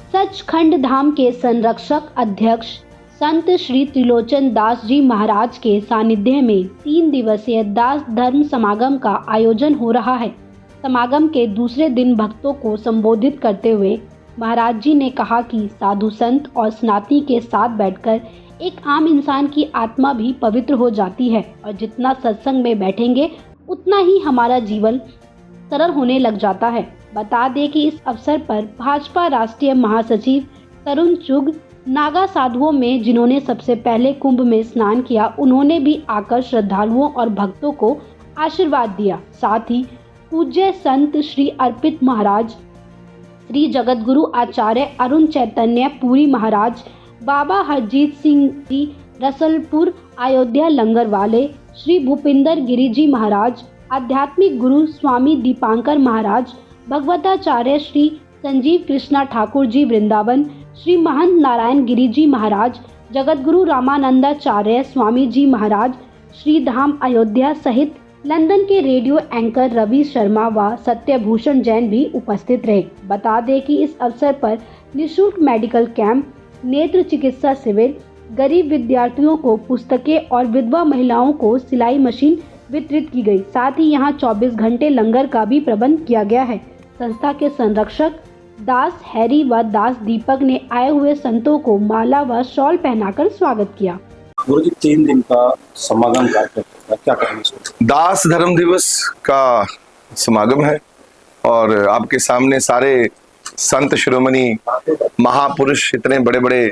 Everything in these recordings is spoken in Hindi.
सचखंड धाम के संरक्षक अध्यक्ष संत श्री त्रिलोचन दास जी महाराज के सानिध्य में 3 दिवसीय दास धर्म समागम का आयोजन हो रहा है। समागम के दूसरे दिन भक्तों को संबोधित करते हुए महाराज जी ने कहा कि साधु संत और सनातनी के साथ बैठकर एक आम इंसान की आत्मा भी पवित्र हो जाती है और जितना सत्संग में बैठेंगे उतना ही हमारा जीवन सरल होने लग जाता है। बता दें कि इस अवसर पर भाजपा राष्ट्रीय महासचिव तरुण चुग नागा साधुओं में जिन्होंने सबसे पहले कुंभ में स्नान किया, उन्होंने भी आकर श्रद्धालुओं और भक्तों को आशीर्वाद दिया। साथ ही पूज्य संत श्री अर्पित महाराज, श्री जगतगुरु आचार्य अरुण चैतन्य पुरी महाराज, बाबा हरजीत सिंह जी रसलपुर अयोध्या लंगर वाले, श्री भूपिंदर गिरी जी महाराज, आध्यात्मिक गुरु स्वामी दीपांकर महाराज, भगवताचार्य श्री संजीव कृष्णा ठाकुर जी वृंदावन, श्री महंत नारायण गिरी जी महाराज, जगतगुरु रामानंदाचार्य स्वामी जी महाराज, श्री धाम अयोध्या सहित लंदन के रेडियो एंकर रवि शर्मा व सत्यभूषण जैन भी उपस्थित रहे। बता दें कि इस अवसर पर निःशुल्क मेडिकल कैंप, नेत्र चिकित्सा शिविर, गरीब विद्यार्थियों को पुस्तकें और विधवा महिलाओं को सिलाई मशीन वितरित की गई। साथ ही यहां 24 घंटे लंगर का भी प्रबंध किया गया है। संस्था के संरक्षक दास हैरी व दास दीपक ने आए हुए संतों को माला व शॉल पहनाकर स्वागत किया। गुरु जी 3 दिन का समागम कार्यक्रम क्या कहेंगे? दास धर्म दिवस का समागम है और आपके सामने सारे संत शिरोमणि महापुरुष, इतने बड़े बड़े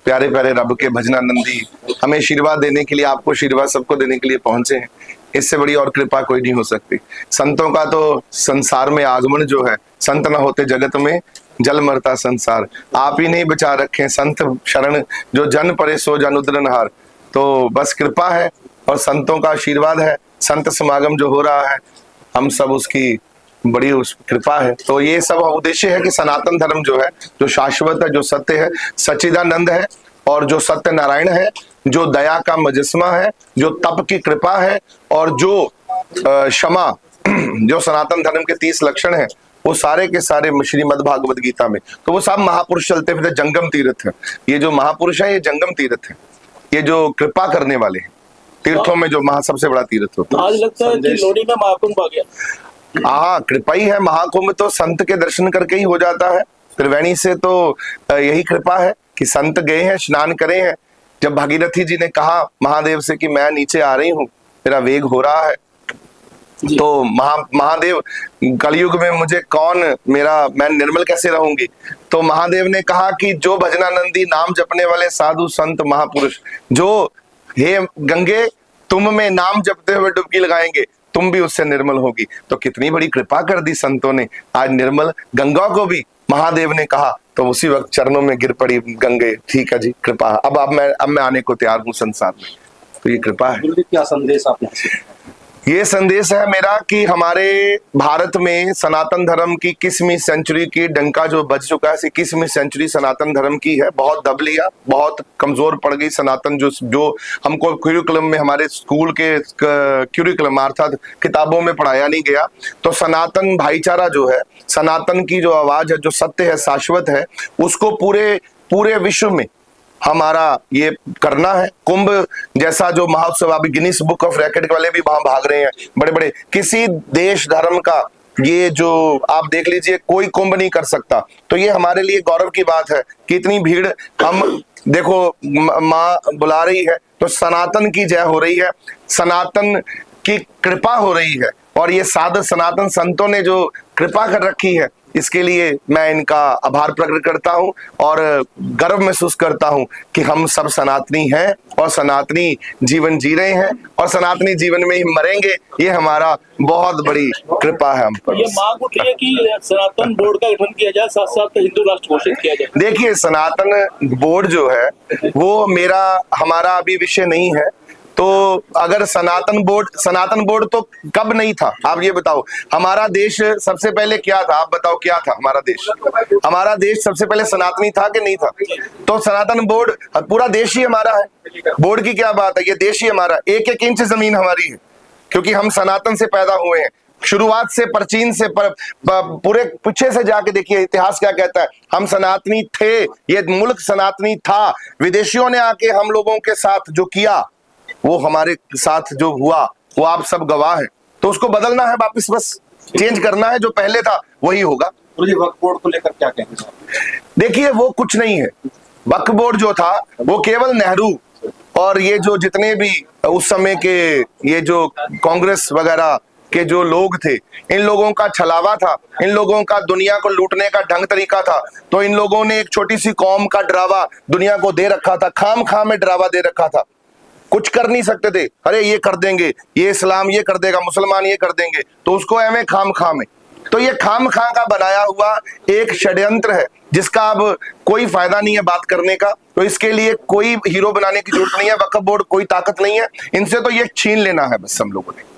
प्यारे प्यारे रब के भजनानंदी हमें आशीर्वाद देने के लिए, आपको आशीर्वाद सबको देने के लिए पहुंचे हैं। इससे बड़ी और कृपा कोई नहीं हो सकती। संतों का तो संसार में आगमन जो है, संत न होते जगत में जल मरता संसार। आप ही नहीं बचा रखे संत शरण, जो जन परे सो जन उदरनहार। तो बस कृपा है और संतों का आशीर्वाद है। संत समागम जो हो रहा है, हम सब उसकी बड़ी उस कृपा है। तो ये सब उद्देश्य है कि सनातन धर्म जो है, जो शाश्वत है, जो सत्य है, सच्चिदानंद है और जो सत्य नारायण है, जो दया का मजस्मा है, जो तप की कृपा है और जो क्षमा, जो सनातन धर्म के 30 लक्षण है, वो सारे के सारे श्रीमद् भागवत गीता में। तो वो सब महापुरुष चलते फिरते जंगम तीर्थ है। ये जो महापुरुष है, ये जंगम तीर्थ है। ये जो कृपा करने वाले हैं, तीर्थों में जो सबसे बड़ा तीर्थ होता है। आज लगता है कि लोहड़ी का महाकुंभ आ गया। हाँ, कृपा ही है। महाकुंभ तो संत के दर्शन करके ही हो जाता है। त्रिवेणी से तो यही कृपा है कि संत गए हैं, स्नान करे हैं। जब भागीरथी जी ने कहा महादेव से कि मैं नीचे आ रही हूँ, मेरा वेग हो रहा है, तो महादेव कलयुग में मुझे मैं निर्मल कैसे रहूंगी? तो महादेव ने कहा कि जो भजनानंदी नाम जपने वाले साधु संत महापुरुष, जो हे गंगे तुम में नाम जपते हुए डुबकी लगाएंगे, तुम भी उससे निर्मल होगी। तो कितनी बड़ी कृपा कर दी संतों ने। आज निर्मल गंगा को भी महादेव ने कहा तो उसी वक्त चरणों में गिर पड़ी गंगे। ठीक है जी, कृपा। अब मैं आने को तैयार हूँ संसार में। तो ये कृपा है। क्या संदेश आपने? ये संदेश है मेरा कि हमारे भारत में सनातन धर्म की 21वीं सेंचुरी की डंका जो बज चुका है, 21वीं सेंचुरी सनातन धर्म की है। बहुत दब लिया, बहुत कमजोर पड़ गई सनातन। जो हमको क्यूरिकुलम में, हमारे स्कूल के क्यूरिकुलम अर्थात किताबों में पढ़ाया नहीं गया। तो सनातन भाईचारा जो है, सनातन की जो आवाज है, जो सत्य है, शाश्वत है, उसको पूरे विश्व में हमारा ये करना है। कुंभ जैसा जो महोत्सव, अभी गिनीज बुक ऑफ रिकॉर्ड वाले भी वहां भाग रहे हैं, बड़े बड़े। किसी देश धर्म का ये जो आप देख लीजिए, कोई कुंभ नहीं कर सकता। तो ये हमारे लिए गौरव की बात है कि इतनी भीड़, हम देखो माँ बुला रही है तो सनातन की जय हो रही है, सनातन की कृपा हो रही है। और ये साधु सनातन संतों ने जो कृपा कर रखी है, इसके लिए मैं इनका आभार प्रकट करता हूं और गर्व महसूस करता हूं कि हम सब सनातनी हैं और सनातनी जीवन जी रहे हैं और सनातनी जीवन में ही मरेंगे। ये हमारा बहुत बड़ी कृपा है हम पर। ये मांग उठ रही है कि सनातन बोर्ड का गठन किया जाए, साथ साथ हिंदू राष्ट्र घोषित किया जाए। देखिए, सनातन बोर्ड जो है वो हमारा अभी विषय नहीं है। तो अगर सनातन बोर्ड तो कब नहीं था, आप ये बताओ। हमारा देश सबसे पहले क्या था, आप बताओ क्या था हमारा देश? हमारा देश सबसे पहले सनातनी था कि नहीं था? तो सनातन बोर्ड, पूरा देश ही हमारा है। बोर्ड की क्या बात है, ये देश ही हमारा। 1-1 इंच जमीन हमारी है, क्योंकि हम सनातन से पैदा हुए हैं। शुरुआत से प्राचीन से पूरे पीछे से जाके देखिए इतिहास क्या कहता है। हम सनातनी थे, ये मुल्क सनातनी था। विदेशियों ने आके हम लोगों के साथ जो किया, वो हमारे साथ जो हुआ, वो आप सब गवाह हैं। तो उसको बदलना है, वापस बस चेंज करना है, जो पहले था वही होगा। जी, वक्फ बोर्ड को लेकर क्या कहेंगे? देखिए वो कुछ नहीं है। वक्फ बोर्ड जो था वो केवल नेहरू और ये जो जितने भी उस समय के ये जो कांग्रेस वगैरह के जो लोग थे, इन लोगों का छलावा था, इन लोगों का दुनिया को लूटने का ढंग तरीका था। तो इन लोगों ने एक छोटी सी कौम का डरावा दुनिया को दे रखा था, खाम खाम में डरावा दे रखा था। कुछ कर नहीं सकते थे, अरे ये कर देंगे, ये इस्लाम ये कर देगा, मुसलमान ये कर देंगे, तो उसको एवं खाम खाम है। तो ये खाम खा का बनाया हुआ एक षड्यंत्र है जिसका अब कोई फायदा नहीं है बात करने का। तो इसके लिए कोई हीरो बनाने की जरूरत नहीं है, वक्फ बोर्ड कोई ताकत नहीं है, इनसे तो ये छीन लेना है बस हम लोगों ने।